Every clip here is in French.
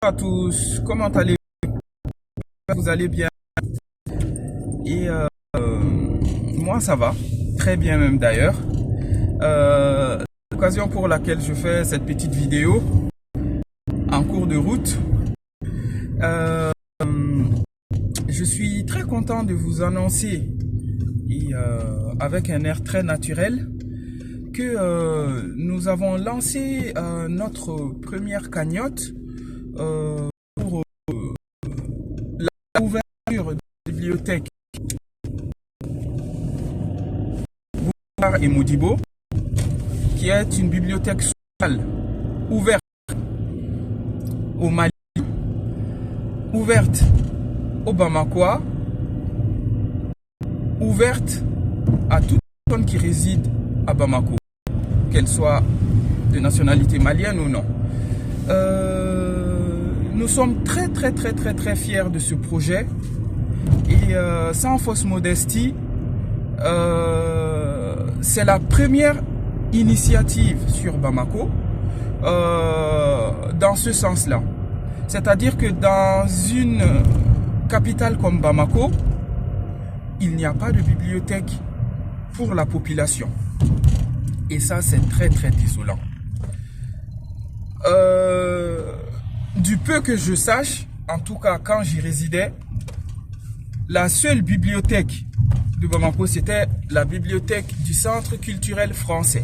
À tous, comment allez-vous? Vous allez bien? Et moi, ça va, très bien même d'ailleurs. L'occasion pour laquelle je fais cette petite vidéo en cours de route. Euh, je suis très content de vous annoncer, et avec un air très naturel, que nous avons lancé notre première cagnotte pour l'ouverture de la bibliothèque et Modibo, qui est une bibliothèque sociale ouverte au Mali, ouverte au Bamako, ouverte à toute personne qui réside à Bamako, qu'elle soit de nationalité malienne ou non. Nous sommes très fiers de ce projet et sans fausse modestie, c'est la première initiative sur Bamako dans ce sens-là. C'est-à-dire que dans une capitale comme Bamako, il n'y a pas de bibliothèque pour la population. Et ça, c'est très désolant. Du peu que je sache, en tout cas quand j'y résidais, la seule bibliothèque de Bamako, c'était la bibliothèque du Centre culturel français.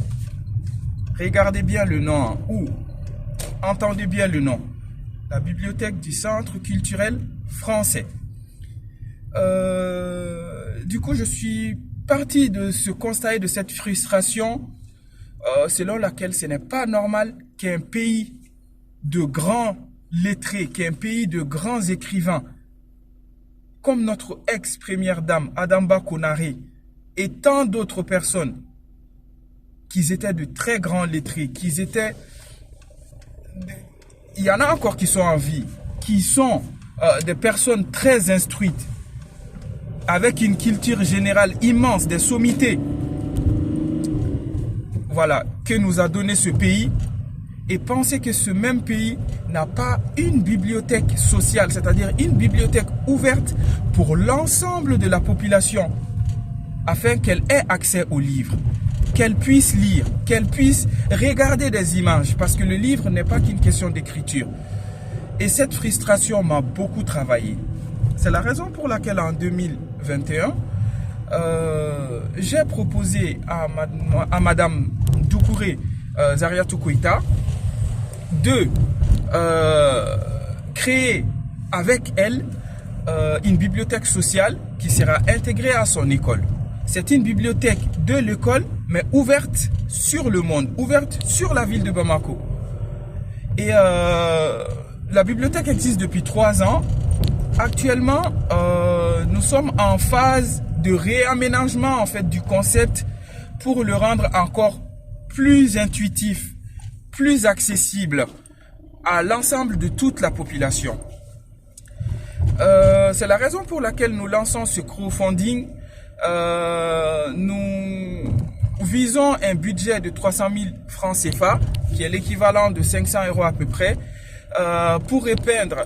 Regardez bien le nom, ou entendez bien le nom. La bibliothèque du Centre culturel français. Du coup, je suis parti de ce constat et de cette frustration selon laquelle ce n'est pas normal qu'un pays de grands lettrés, qu'un pays de grands écrivains, comme notre ex-première dame Adamba Konaré et tant d'autres personnes, qu'ils étaient de très grands lettrés, qu'ils étaient... Il y en a encore qui sont en vie, qui sont des personnes très instruites, avec une culture générale immense, des sommités. Voilà, que nous a donné ce pays. Et penser que ce même pays n'a pas une bibliothèque sociale, c'est-à-dire une bibliothèque ouverte pour l'ensemble de la population, afin qu'elle ait accès aux livres, qu'elle puisse lire, qu'elle puisse regarder des images, parce que le livre n'est pas qu'une question d'écriture. Et cette frustration m'a beaucoup travaillé. C'est la raison pour laquelle en 2021, j'ai proposé à Madame Doucouré Zariatou Koïta de créer avec elle une bibliothèque sociale qui sera intégrée à son école. C'est une bibliothèque de l'école, mais ouverte sur le monde, ouverte sur la ville de Bamako. Et la bibliothèque existe depuis 3 ans. Actuellement, nous sommes en phase de réaménagement en fait du concept pour le rendre encore plus intuitif, plus accessible à l'ensemble de toute la population. C'est la raison pour laquelle nous lançons ce crowdfunding. Nous visons un budget de 300 000 francs CFA, qui est l'équivalent de 500 € à peu près, pour repeindre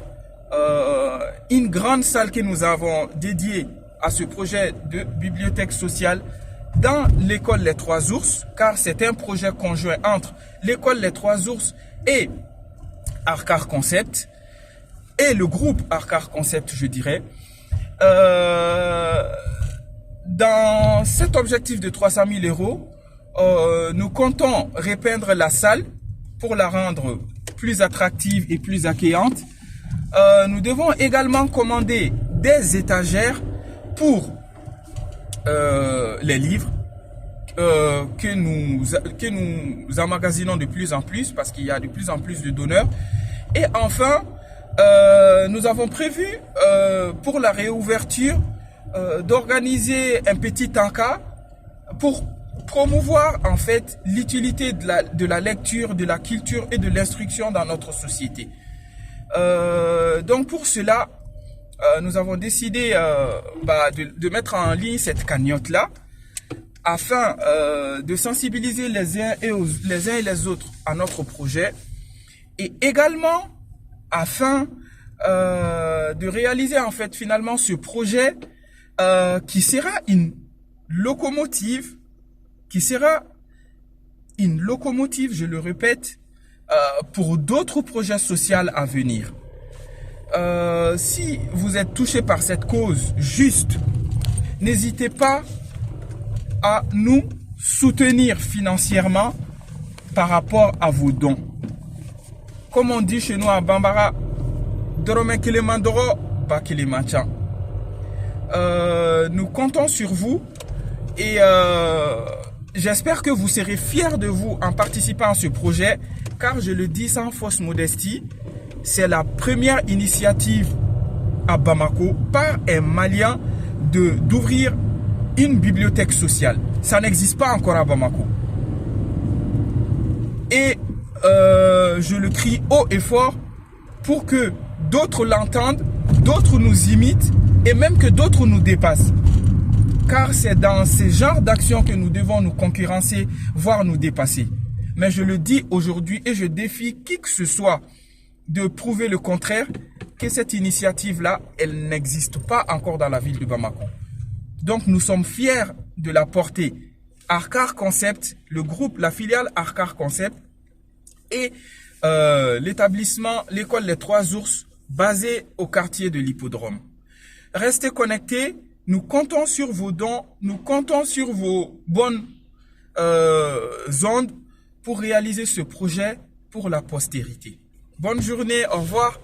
une grande salle que nous avons dédiée à ce projet de bibliothèque sociale dans l'école Les Trois Ours, car c'est un projet conjoint entre l'école Les Trois Ours et Arcar Concept, et le groupe Arcar Concept, je dirais. Dans cet objectif de 300 000 €, nous comptons repeindre la salle pour la rendre plus attractive et plus accueillante. Nous devons également commander des étagères pour les livres que nous emmagasinons de plus en plus, parce qu'il y a de plus en plus de donneurs. Et enfin, nous avons prévu pour la réouverture d'organiser un petit encas pour promouvoir en fait l'utilité de la lecture, de la culture et de l'instruction dans notre société. Donc pour cela, nous avons décidé de mettre en ligne cette cagnotte-là, afin de sensibiliser les uns et les autres à notre projet, et également afin de réaliser en fait finalement ce projet qui sera une locomotive, je le répète, pour d'autres projets sociaux à venir. Si vous êtes touché par cette cause juste, n'hésitez pas à nous soutenir financièrement par rapport à vos dons. Comme on dit chez nous à Bambara, nous comptons sur vous et j'espère que vous serez fiers de vous en participant à ce projet, car je le dis sans fausse modestie, c'est la première initiative à Bamako par un Malien d'ouvrir une bibliothèque sociale. Ça n'existe pas encore à Bamako. Et je le crie haut et fort pour que d'autres l'entendent, d'autres nous imitent et même que d'autres nous dépassent. Car c'est dans ces genres d'actions que nous devons nous concurrencer, voire nous dépasser. Mais je le dis aujourd'hui et je défie qui que ce soit de prouver le contraire, que cette initiative-là, elle n'existe pas encore dans la ville de Bamako. Donc nous sommes fiers de la porter. Arcar Concept, le groupe, la filiale Arcar Concept et l'établissement, l'école Les Trois Ours, basé au quartier de l'Hippodrome. Restez connectés, nous comptons sur vos dons, nous comptons sur vos bonnes ondes pour réaliser ce projet pour la postérité. Bonne journée, au revoir.